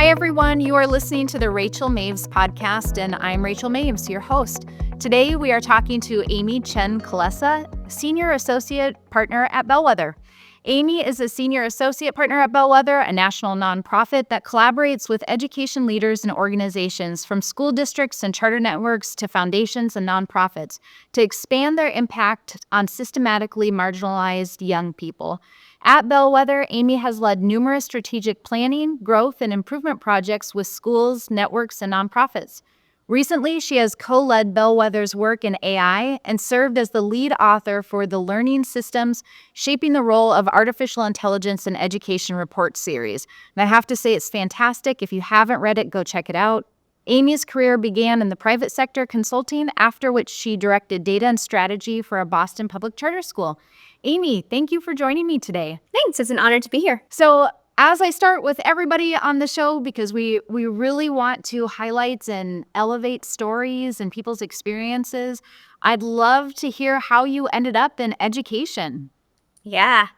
Hi, everyone. You are listening to the Rachael Maves Podcast, and I'm Rachael Maves, your host. Today, we are talking to Amy Chen Kulesa, Senior Associate Partner at Bellwether. Amy is a Senior Associate Partner at Bellwether, a national nonprofit that collaborates with education leaders and organizations from school districts and charter networks to foundations and nonprofits to expand their impact on systematically marginalized young people. At Bellwether, Amy has led numerous strategic planning, growth, and improvement projects with schools, networks, and nonprofits. Recently, she has co-led Bellwether's work in AI and served as the lead author for the Learning Systems Shaping the Role of Artificial Intelligence in Education report series. And I have to say it's fantastic. If you haven't read it, go check it out. Amy's career began in the private sector consulting, after which she directed data and strategy for a Boston public charter school. Amy, thank you for joining me today. Thanks. It's an honor to be here. So as I start with everybody on the show, because we really want to highlight and elevate stories and people's experiences, I'd love to hear how you ended up in education. Yeah.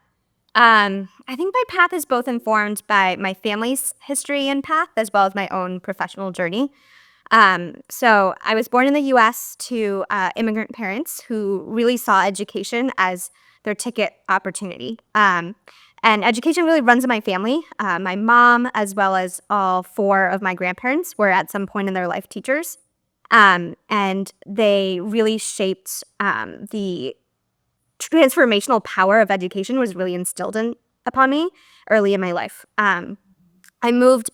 I think my path is both informed by my family's history and path as well as my own professional journey. So I was born in the U.S. to immigrant parents who really saw education as their ticket opportunity. And education really runs in my family. My mom, as well as all four of my grandparents, were at some point in their life teachers. And they really shaped the transformational power of education was really instilled upon me early in my life. I lived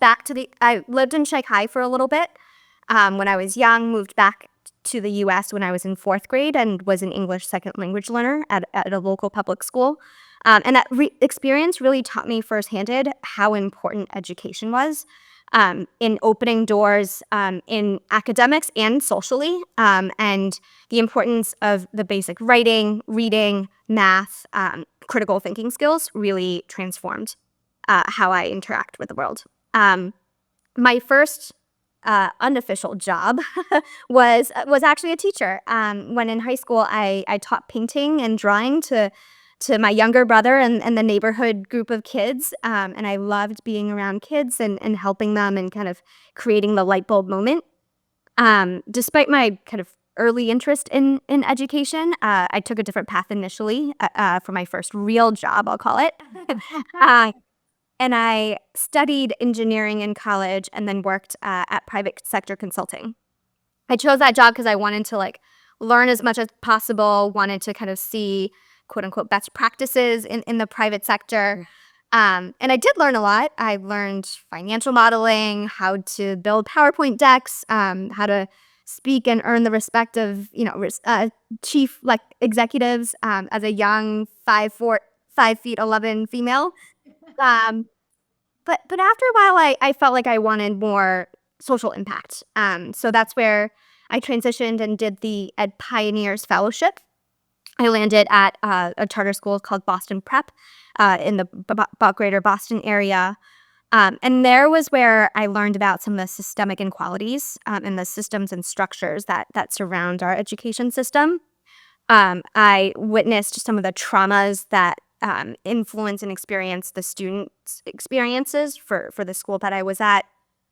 in Shanghai for a little bit when I was young, moved back to the U.S. when I was in fourth grade and was an English second language learner at a local public school. And that experience really taught me firsthand how important education was in opening doors in academics and socially, and the importance of the basic writing, reading, math, critical thinking skills really transformed how I interact with the world. My first unofficial job was actually a teacher. When in high school, I taught painting and drawing to my younger brother and the neighborhood group of kids. And I loved being around kids and helping them and kind of creating the light bulb moment. Despite my kind of early interest in education, I took a different path initially for my first real job, I'll call it. And I studied engineering in college and then worked at private sector consulting. I chose that job because I wanted to learn as much as possible, wanted to kind of see quote unquote best practices in the private sector. And I did learn a lot. I learned financial modeling, how to build PowerPoint decks, how to speak and earn the respect of, chief executives as a young 5'11" female. But after a while, I felt like I wanted more social impact. So that's where I transitioned and did the Ed Pioneers Fellowship. I landed at a charter school called Boston Prep in the greater Boston area. And there was where I learned about some of the systemic inequalities and the systems and structures that surround our education system. I witnessed some of the traumas that influence and experience the students' experiences for the school that I was at.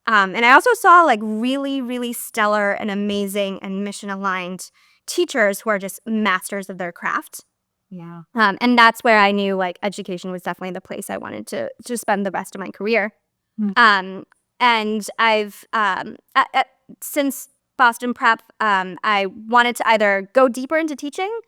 And I also saw really, really stellar and amazing and mission-aligned teachers who are just masters of their craft. Yeah. And that's where I knew education was definitely the place I wanted to spend the rest of my career. Mm. And I've since Boston Prep, I wanted to either go deeper into teaching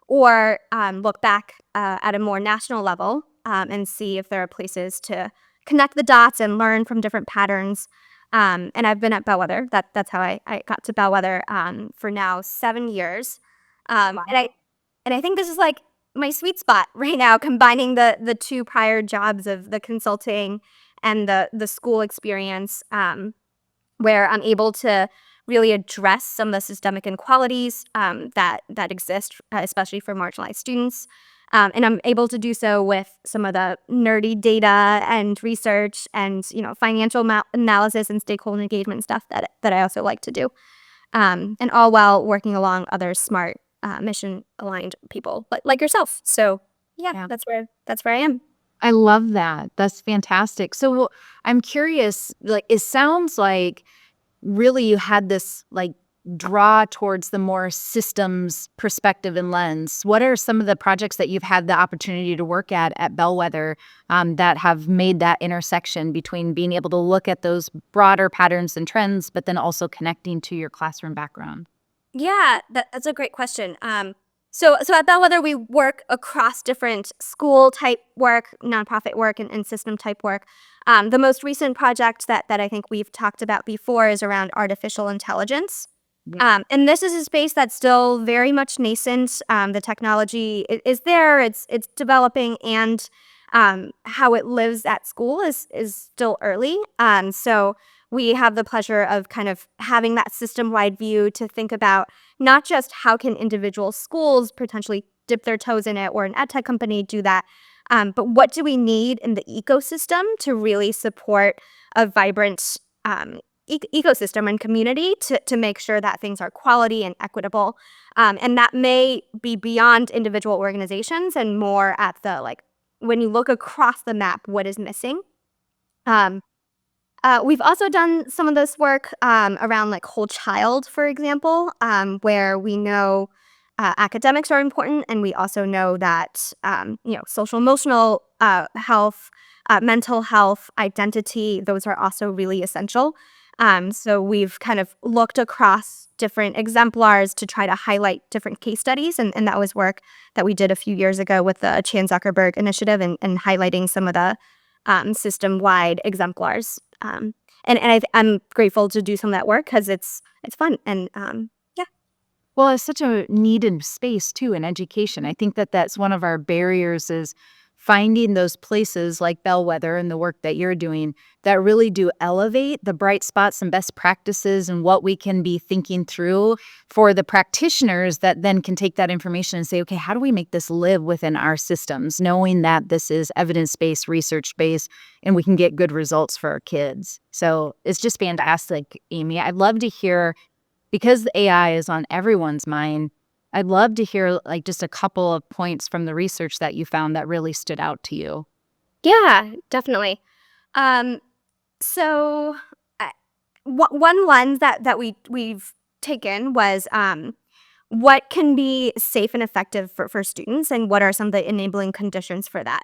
or look back at a more national level and see if there are places to connect the dots and learn from different patterns. And I've been at Bellwether. That's how I got to Bellwether for now 7 years. Wow. And I think this is my sweet spot right now, combining the two prior jobs of the consulting and the school experience, where I'm able to really address some of the systemic inequalities that exist, especially for marginalized students. And I'm able to do so with some of the nerdy data and research and financial analysis and stakeholder engagement stuff that I also like to do, and all while working along other smart mission aligned people like yourself. So yeah, that's where I am. I love that. That's fantastic. So I'm curious, like, it sounds like really you had this like draw towards the more systems perspective and lens. What are some of the projects that you've had the opportunity to work at Bellwether that have made that intersection between being able to look at those broader patterns and trends, but then also connecting to your classroom background? Yeah, that's a great question. So at Bellwether, we work across different school type work, nonprofit work, and system type work. The most recent project that I think we've talked about before is around artificial intelligence. And this is a space that's still very much nascent. The technology is there; it's developing, and how it lives at school is still early. So we have the pleasure of kind of having that system-wide view to think about not just how can individual schools potentially dip their toes in it or an ed tech company do that, but what do we need in the ecosystem to really support a vibrant ecosystem and community to make sure that things are quality and equitable. And that may be beyond individual organizations and more at the like when you look across the map, what is missing. Um, we've also done some of this work around like whole child, for example, where we know academics are important, and we also know that social emotional health, mental health, identity, those are also really essential. So we've kind of looked across different exemplars to try to highlight different case studies, and that was work that we did a few years ago with the Chan Zuckerberg Initiative and highlighting some of the system-wide exemplars. I'm grateful to do some of that work because it's fun and yeah. Well, it's such a needed space too in education. I think that that's one of our barriers is finding those places like Bellwether and the work that you're doing that really do elevate the bright spots and best practices and what we can be thinking through for the practitioners that then can take that information and say, okay, how do we make this live within our systems, knowing that this is evidence-based, research-based, and we can get good results for our kids. So it's just fantastic, Amy. I'd love to hear because the AI is on everyone's mind, I'd love to hear like just a couple of points from the research that you found that really stood out to you. Yeah, definitely. Um, so one lens that we've taken was what can be safe and effective for students, and what are some of the enabling conditions for that.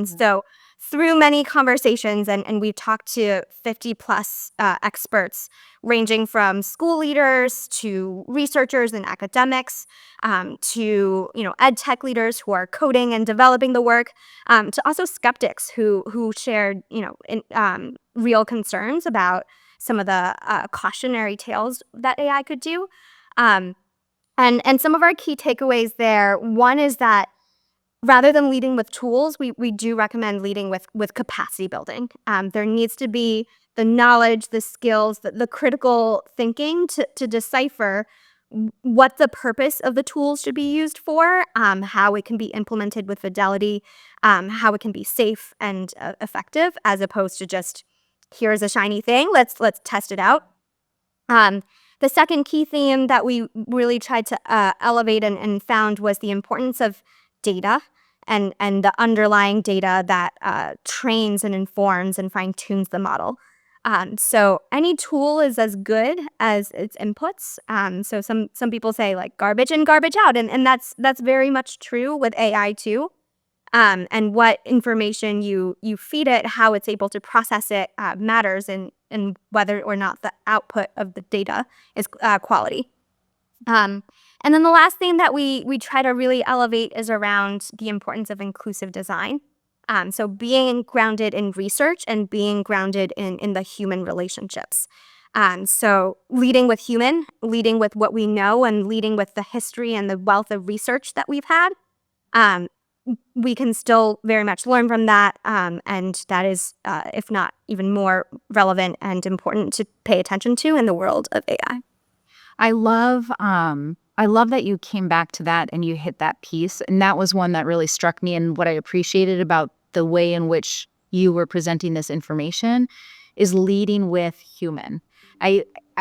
So through many conversations, and we've talked to 50 plus experts ranging from school leaders to researchers and academics, to ed tech leaders who are coding and developing the work, to also skeptics who shared real concerns about some of the cautionary tales that AI could do. Um, and some of our key takeaways there, one is that rather than leading with tools, we do recommend leading with capacity building. There needs to be the knowledge, the skills, the critical thinking to decipher what the purpose of the tools should be used for, how it can be implemented with fidelity, how it can be safe and effective, as opposed to just here's a shiny thing, let's test it out. The second key theme that we really tried to elevate and found was the importance of data and the underlying data that trains and informs and fine tunes the model. So any tool is as good as its inputs. So some people say like garbage in, garbage out, and that's very much true with AI too. And what information you feed it, how it's able to process it matters in whether or not the output of the data is quality. And then the last thing that we try to really elevate is around the importance of inclusive design. So being grounded in research and being grounded in the human relationships. So leading with human, leading with what we know, and leading with the history and the wealth of research that we've had. We can still very much learn from that, and that is, if not even more relevant and important to pay attention to in the world of AI. I love that you came back to that and you hit that piece. And that was one that really struck me. And what I appreciated about the way in which you were presenting this information is leading with human.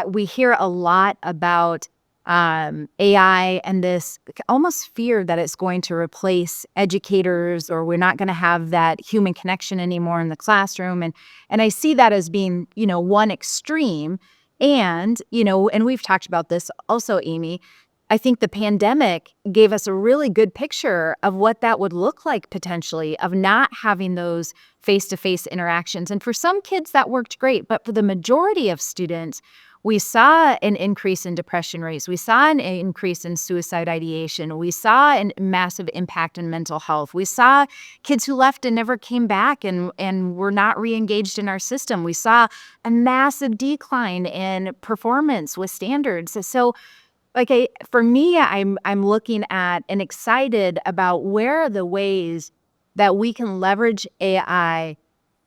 We hear a lot about AI and this almost fear that it's going to replace educators, or we're not going to have that human connection anymore in the classroom. And I see that as being, one extreme. And, and we've talked about this also, Amy. I think the pandemic gave us a really good picture of what that would look like potentially, of not having those face-to-face interactions. And for some kids, that worked great. But for the majority of students, we saw an increase in depression rates. We saw an increase in suicide ideation. We saw a massive impact in mental health. We saw kids who left and never came back and were not re-engaged in our system. We saw a massive decline in performance with standards. So for me, I'm looking at and excited about where are the ways that we can leverage AI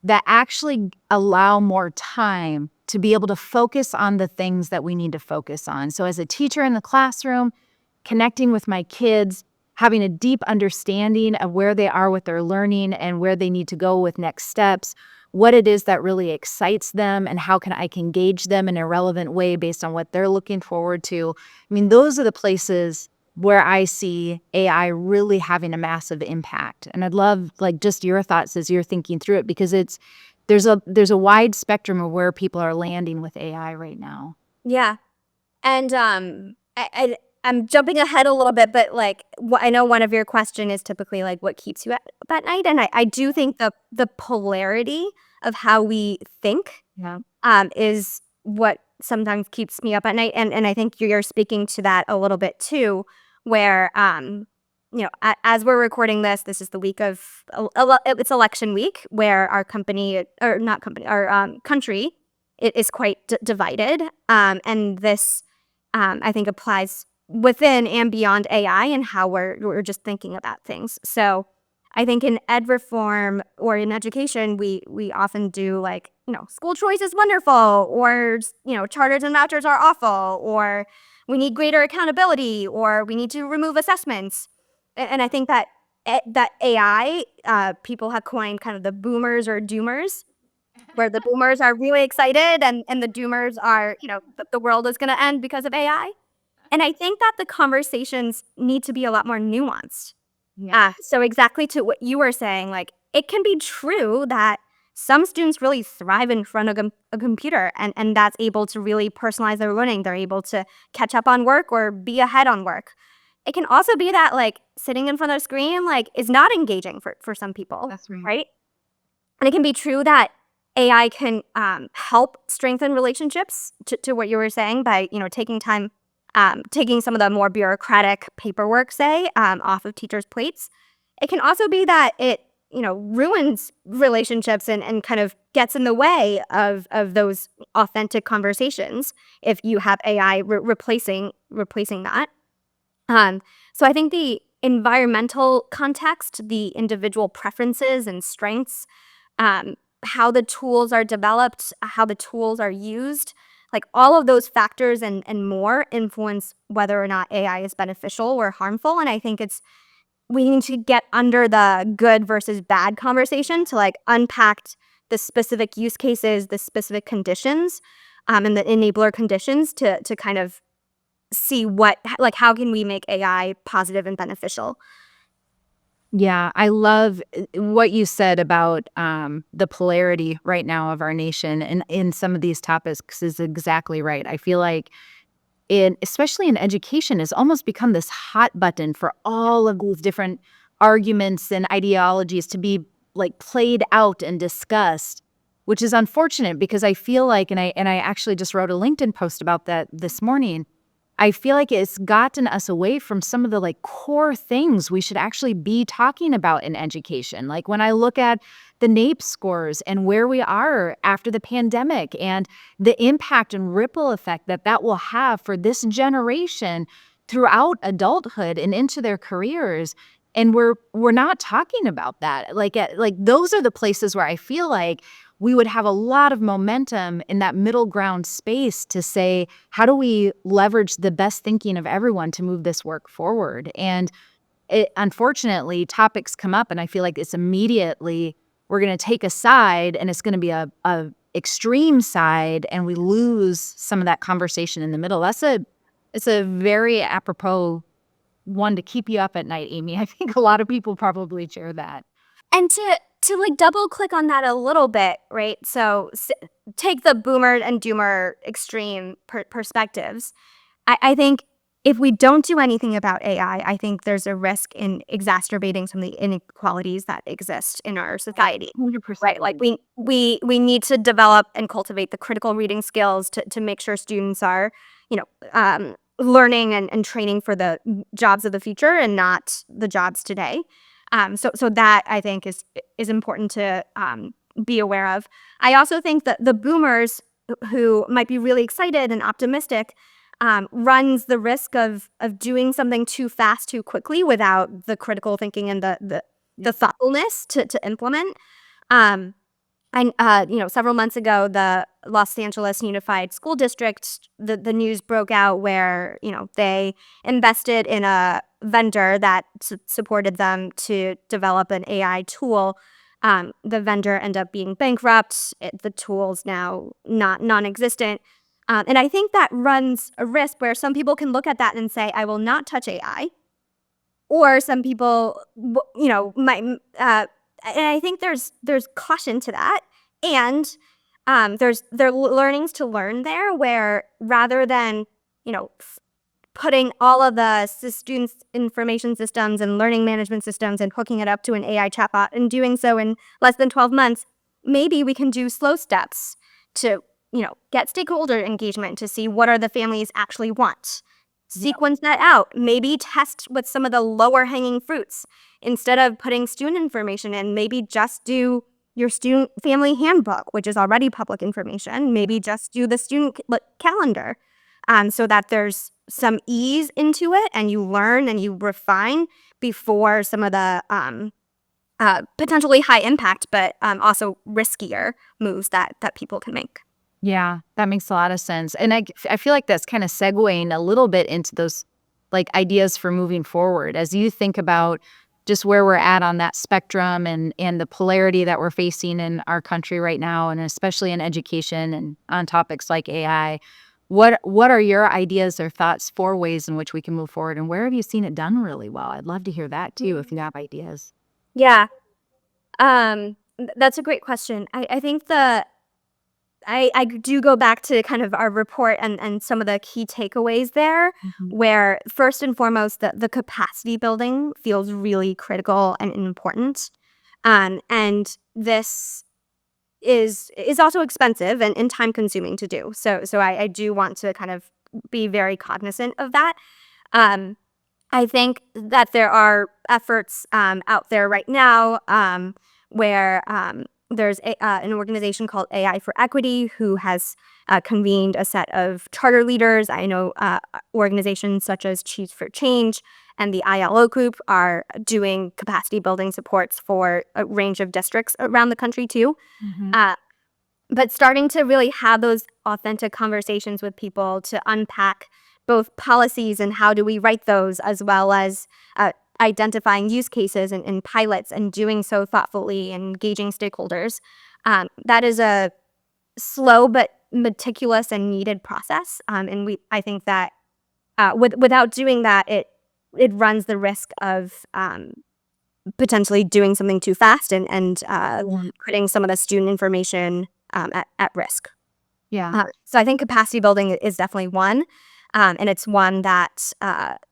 that actually allow more time to be able to focus on the things that we need to focus on. So as a teacher in the classroom, connecting with my kids, having a deep understanding of where they are with their learning and where they need to go with next steps, what it is that really excites them, and how can I engage them in a relevant way based on what they're looking forward to. I mean, those are the places where I see AI really having a massive impact. And I'd love just your thoughts as you're thinking through it, because there's a wide spectrum of where people are landing with AI right now. Yeah. And I'm jumping ahead a little bit, but I know one of your question is typically what keeps you up at night, and I do think the polarity of how we think is what sometimes keeps me up at night, and I think you're speaking to that a little bit too, where as we're recording this is the week of it's election week, where our country is quite divided, and this I think applies within and beyond AI and how we're just thinking about things. So I think in ed reform or in education, we often do school choice is wonderful, or charters and vouchers are awful, or we need greater accountability, or we need to remove assessments. And I think that that AI, people have coined kind of the boomers or doomers, where the boomers are really excited and the doomers are, the world is going to end because of AI. And I think that the conversations need to be a lot more nuanced. Yeah. So exactly to what you were saying, it can be true that some students really thrive in front of a computer, and that's able to really personalize their learning. They're able to catch up on work or be ahead on work. It can also be that sitting in front of a screen is not engaging for some people. That's right. Right? And it can be true that AI can help strengthen relationships, to what you were saying, by taking time, taking some of the more bureaucratic paperwork, say, off of teachers' plates. It can also be that it ruins relationships and kind of gets in the way of those authentic conversations if you have AI replacing that. So I think the environmental context, the individual preferences and strengths, how the tools are developed, how the tools are used, all of those factors and more influence whether or not AI is beneficial or harmful. And I think we need to get under the good versus bad conversation to unpack the specific use cases, the specific conditions, and the enabler conditions to kind of see how can we make AI positive and beneficial. Yeah, I love what you said about the polarity right now of our nation, and in some of these topics is exactly right. I feel like especially in education, has almost become this hot button for all of these different arguments and ideologies to be played out and discussed, which is unfortunate, because I feel like, and I actually just wrote a LinkedIn post about that this morning. I feel like it's gotten us away from some of the core things we should actually be talking about in education. When I look at the NAEP scores and where we are after the pandemic and the impact and ripple effect that will have for this generation throughout adulthood and into their careers. And we're not talking about that. Those are the places where I feel like we would have a lot of momentum in that middle ground space to say, how do we leverage the best thinking of everyone to move this work forward? And unfortunately, topics come up, and I feel like it's immediately we're going to take a side, and it's going to be a extreme side, and we lose some of that conversation in the middle. That's It's a very apropos one to keep you up at night, Amy. I think a lot of people probably share that. And to like double click on that a little bit, right? So take the boomer and doomer extreme perspectives. I think if we don't do anything about AI, I think there's a risk in exacerbating some of the inequalities that exist in our society. 100%. Right, like we need to develop and cultivate the critical reading skills to make sure students are, learning and training for the jobs of the future and not the jobs today. So that I think is important to be aware of. I also think that the boomers who might be really excited and optimistic runs the risk of doing something too fast, too quickly without the critical thinking and the thoughtfulness to implement. Um, Several months ago, the Los Angeles Unified School District, the news broke out where, they invested in a vendor that supported them to develop an AI tool. The vendor ended up being bankrupt. The tool's now non-existent. And I think that runs a risk where some people can look at that and say, I will not touch AI. Or some people, might, and I think there's caution to that. And there are learnings to learn there where rather than, putting all of the students' information systems and learning management systems and hooking it up to an AI chatbot and doing so in less than 12 months, maybe we can do slow steps to, get stakeholder engagement to see what are the families actually want. Sequence that out. Maybe test with some of the lower hanging fruits. Instead of putting student information in, maybe just do your student family handbook, which is already public information. Maybe just do the student calendar so that there's some ease into it and you learn and you refine before some of the potentially high impact but also riskier moves that people can make. Yeah, that makes a lot of sense. And I feel like that's kind of segueing a little bit into those like ideas for moving forward as you think about just where we're at on that spectrum and the polarity that we're facing in our country right now, and especially in education and on topics like AI. What are your ideas or thoughts for ways in which we can move forward, and where have you seen it done really well? I'd love to hear that too if you have ideas. Yeah, that's a great question. I think I do go back to kind of our report and some of the key takeaways there, where first and foremost, the capacity building feels really critical and important. And this is also expensive and time consuming to do. So I do want to kind of be very cognizant of that. I think that there are efforts out there right now where there's an organization called AI for Equity who has convened a set of charter leaders. I know organizations such as Choose for Change and the ILO group are doing capacity building supports for a range of districts around the country too. But starting to really have those authentic conversations with people to unpack both policies and how do we write those, as well as identifying use cases and pilots and doing so thoughtfully and engaging stakeholders. That is a slow but meticulous and needed process. And I think that without doing that, it runs the risk of potentially doing something too fast and putting some of the student information at risk. Yeah. So I think capacity building is definitely one. And it's one that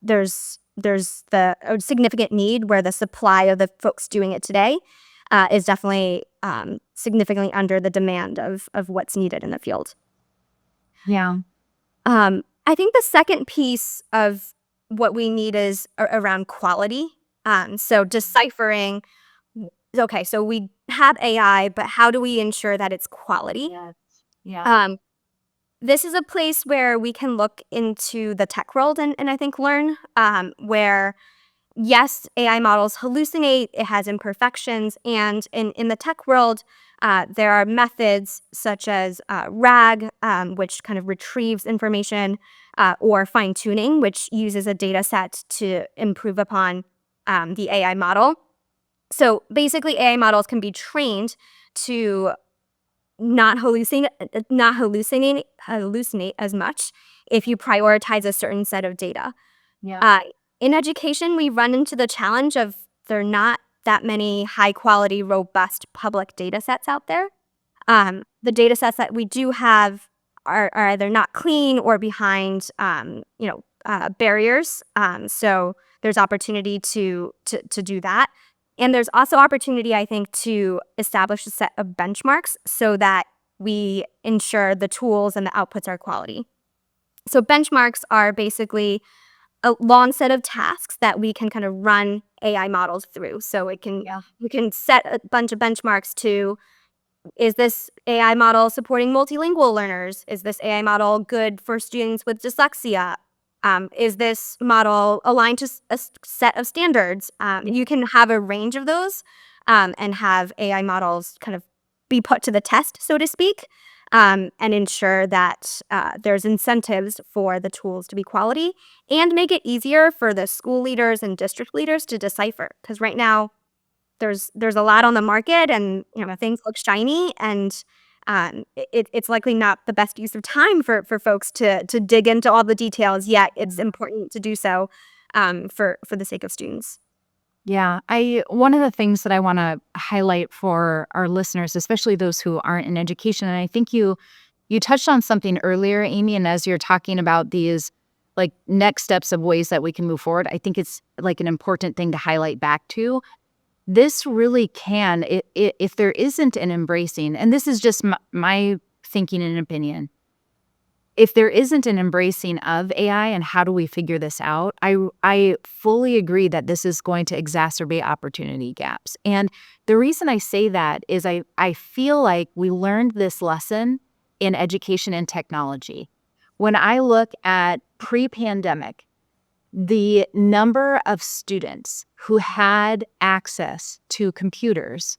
there's a significant need where the supply of the folks doing it today is definitely significantly under the demand of what's needed in the field. Yeah. I think the second piece of what we need is around quality. So deciphering, okay, so we have AI, but how do we ensure that it's quality? Yes. Yeah. This is a place where we can look into the tech world and I think learn where, yes, AI models hallucinate, it has imperfections, and in the tech world, there are methods such as RAG, which kind of retrieves information, or fine-tuning, which uses a data set to improve upon the AI model. So basically, AI models can be trained to not hallucinate as much if you prioritize a certain set of data. Yeah. In education, we run into the challenge of there are not that many high quality, robust public data sets out there. The data sets that we do have are either not clean or behind, barriers. So there's opportunity to do that. And there's also opportunity, I think, to establish a set of benchmarks so that we ensure the tools and the outputs are quality. So benchmarks are basically a long set of tasks that we can kind of run AI models through. So we can set a bunch of benchmarks to, is this AI model supporting multilingual learners? Is this AI model good for students with dyslexia? Is this model aligned to a set of standards? You can have a range of those and have AI models kind of be put to the test, so to speak, and ensure that there's incentives for the tools to be quality and make it easier for the school leaders and district leaders to decipher. Because right now, there's a lot on the market, and things look shiny, and it's likely not the best use of time for folks to dig into all the details. Yet it's important to do so for the sake of students. Yeah, one of the things that I want to highlight for our listeners, especially those who aren't in education, and I think you touched on something earlier, Amy, and as you're talking about these like next steps of ways that we can move forward, I think it's like an important thing to highlight back to. This really can, if there isn't an embracing, and this is just my thinking and opinion, if there isn't an embracing of AI and how do we figure this out, I fully agree that this is going to exacerbate opportunity gaps. And the reason I say that is I feel like we learned this lesson in education and technology. When I look at pre-pandemic, the number of students who had access to computers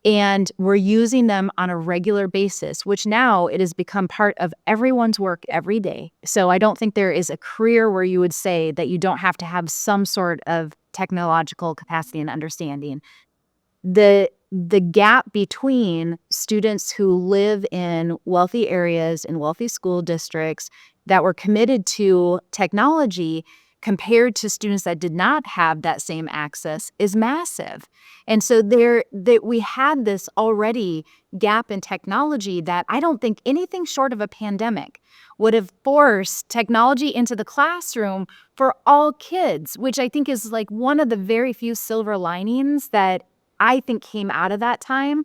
and were using them on a regular basis, which now it has become part of everyone's work every day. So I don't think there is a career where you would say that you don't have to have some sort of technological capacity and understanding. The gap between students who live in wealthy areas and wealthy school districts that were committed to technology compared to students that did not have that same access is massive. And so we had this already gap in technology that I don't think anything short of a pandemic would have forced technology into the classroom for all kids, which I think is like one of the very few silver linings that I think came out of that time.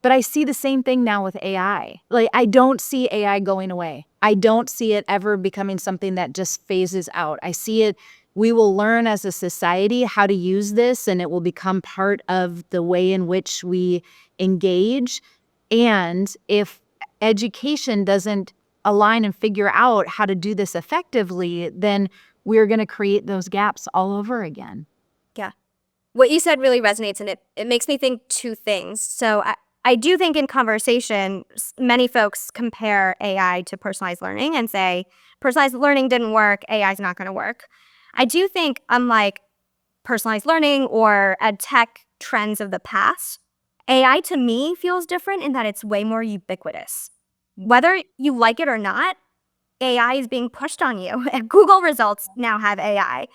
But I see the same thing now with AI. Like, I don't see AI going away. I don't see it ever becoming something that just phases out. I see it, we will learn as a society how to use this, and it will become part of the way in which we engage. And if education doesn't align and figure out how to do this effectively, then we're going to create those gaps all over again. Yeah. What you said really resonates, and it makes me think two things. So I do think in conversation, many folks compare AI to personalized learning and say, personalized learning didn't work, AI is not going to work. I do think, unlike personalized learning or ed tech trends of the past, AI to me feels different in that it's way more ubiquitous. Whether you like it or not, AI is being pushed on you. And Google results now have AI.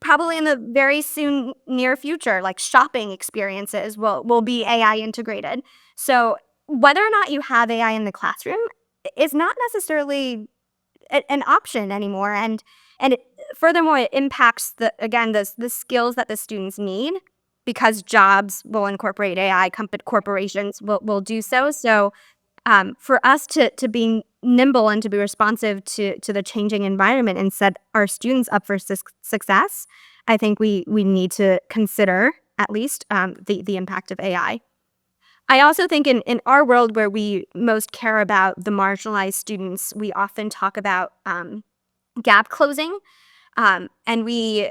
Probably in the very soon near future, like shopping experiences will be AI integrated. So whether or not you have AI in the classroom is not necessarily an option anymore. Furthermore, it impacts the skills that the students need, because jobs will incorporate AI, corporations will do so. So for us to be nimble and to be responsive to the changing environment and set our students up for success, I think we need to consider at least the impact of AI. I also think in our world where we most care about the marginalized students, we often talk about gap closing, and we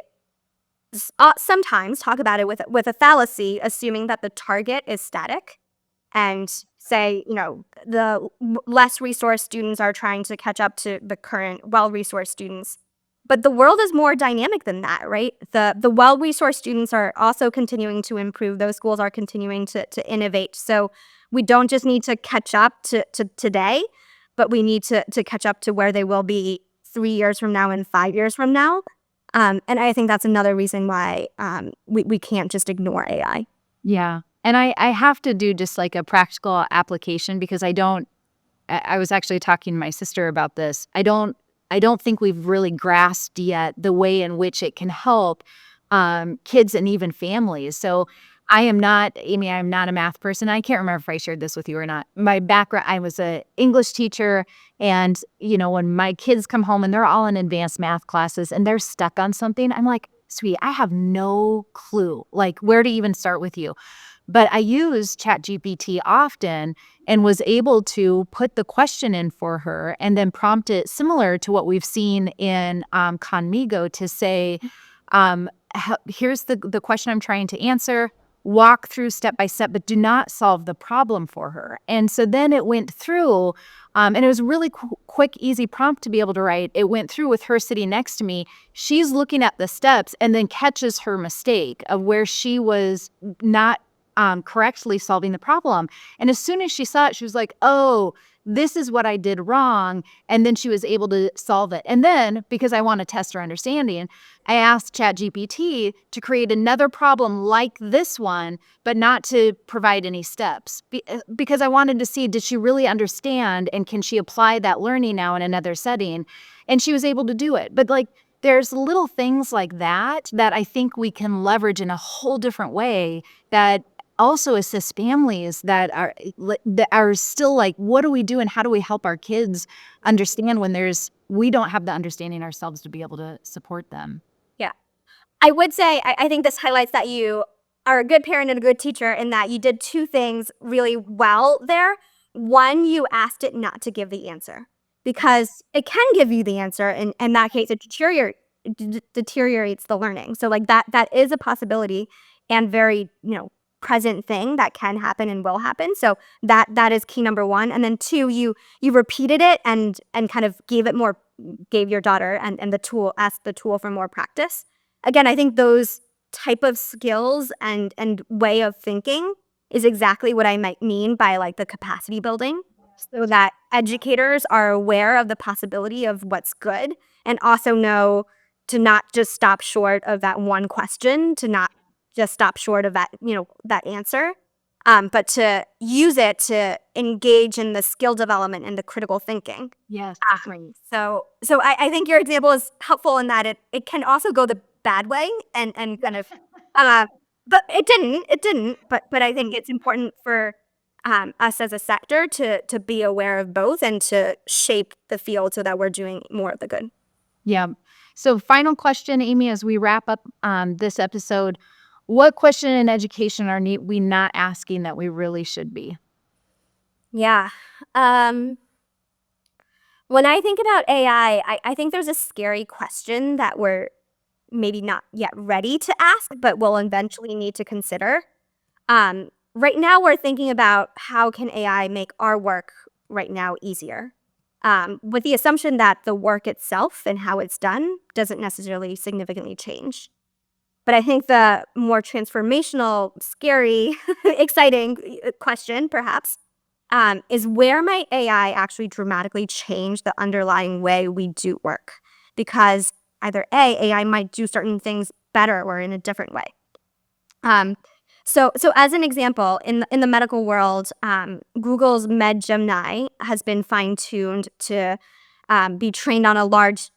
sometimes talk about it with a fallacy, assuming that the target is static, and say, the less resourced students are trying to catch up to the current well-resourced students. But the world is more dynamic than that, right? The well-resourced students are also continuing to improve. Those schools are continuing to innovate. So we don't just need to catch up to today, but we need to catch up to where they will be 3 years from now and 5 years from now. And I think that's another reason why we can't just ignore AI. Yeah. And I have to do just like a practical application because I was actually talking to my sister about this. I don't think we've really grasped yet the way in which it can help kids and even families. So Amy, I'm not a math person. I can't remember if I shared this with you or not. My background, I was an English teacher. And, when my kids come home and they're all in advanced math classes and they're stuck on something, I'm like, sweet, I have no clue, like where to even start with you. But I use ChatGPT often and was able to put the question in for her and then prompt it similar to what we've seen in Conmigo to say, here's the question I'm trying to answer, walk through step by step, but do not solve the problem for her. And so then it went through, and it was a really quick, easy prompt to be able to write. It went through with her sitting next to me. She's looking at the steps and then catches her mistake of where she was not correctly solving the problem. And as soon as she saw it, she was like, oh, this is what I did wrong. And then she was able to solve it. And then, because I want to test her understanding, I asked ChatGPT to create another problem like this one, but not to provide any steps. Because I wanted to see, did she really understand and can she apply that learning now in another setting? And she was able to do it. But there's little things like that I think we can leverage in a whole different way that also assist families that are still like, what do we do and how do we help our kids understand when we don't have the understanding ourselves to be able to support them. Yeah. I would say, I think this highlights that you are a good parent and a good teacher in that you did two things really well there. One, you asked it not to give the answer because it can give you the answer. And in that case, it deteriorates the learning. So that is a possibility and very, present thing that can happen and will happen. So that is key number one. And then two, you repeated it and kind of gave your daughter and the tool, asked the tool for more practice. Again, I think those type of skills and way of thinking is exactly what I might mean by the capacity building, so that educators are aware of the possibility of what's good and also know to not just stop short of that one question, to not just stop short of that, that answer, but to use it to engage in the skill development and the critical thinking. Yes. So I think your example is helpful in that it can also go the bad way and kind of, but it didn't. But I think it's important for us as a sector to be aware of both and to shape the field so that we're doing more of the good. Yeah. So final question, Amy, as we wrap up this episode, what question in education are we not asking that we really should be? Yeah. When I think about AI, I think there's a scary question that we're maybe not yet ready to ask, but we'll eventually need to consider. Right now, we're thinking about how can AI make our work right now easier, with the assumption that the work itself and how it's done doesn't necessarily significantly change. But I think the more transformational, scary, exciting question, perhaps, is where might AI actually dramatically change the underlying way we do work? Because either AI might do certain things better or in a different way. So as an example, in the medical world, Google's MedGemini has been fine-tuned to be trained on a large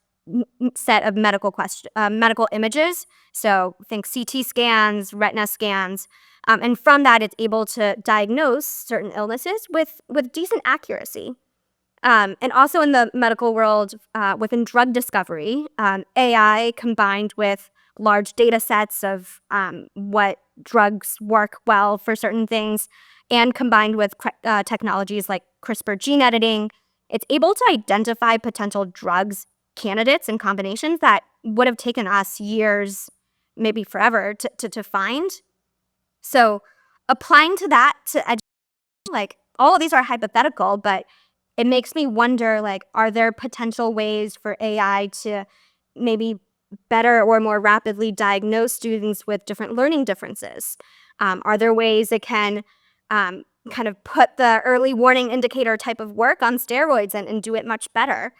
set of medical images. So think CT scans, retina scans, and from that, it's able to diagnose certain illnesses with decent accuracy. And also in the medical world, within drug discovery, AI combined with large data sets of what drugs work well for certain things, and combined with technologies like CRISPR gene editing, it's able to identify potential drugs candidates and combinations that would have taken us years, maybe forever, to find. So applying to that to education, all of these are hypothetical, but it makes me wonder, are there potential ways for AI to maybe better or more rapidly diagnose students with different learning differences? Are there ways it can kind of put the early warning indicator type of work on steroids and do it much better?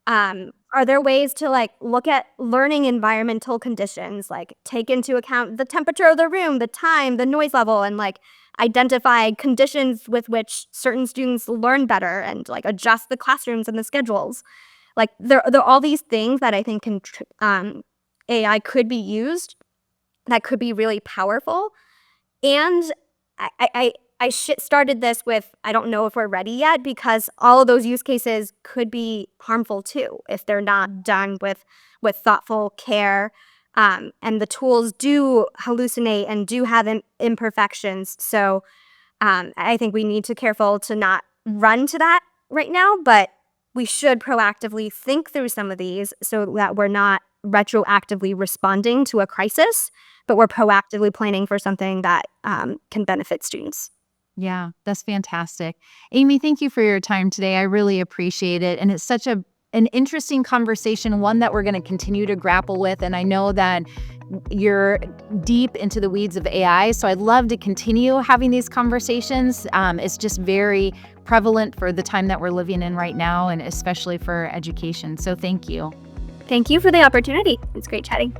Are there ways to like look at learning environmental conditions, like take into account the temperature of the room, the time, the noise level, and like identify conditions with which certain students learn better and like adjust the classrooms and the schedules? Like there are all these things that I think AI could be used that could be really powerful. And I started this with, I don't know if we're ready yet, because all of those use cases could be harmful too if they're not done with thoughtful care. And the tools do hallucinate and do have imperfections. So I think we need to be careful to not run to that right now, but we should proactively think through some of these so that we're not retroactively responding to a crisis, but we're proactively planning for something that can benefit students. Yeah, that's fantastic. Amy, thank you for your time today. I really appreciate it. And it's such an interesting conversation, one that we're going to continue to grapple with. And I know that you're deep into the weeds of AI, so I'd love to continue having these conversations. It's just very prevalent for the time that we're living in right now, and especially for education. So thank you. Thank you for the opportunity. It's great chatting.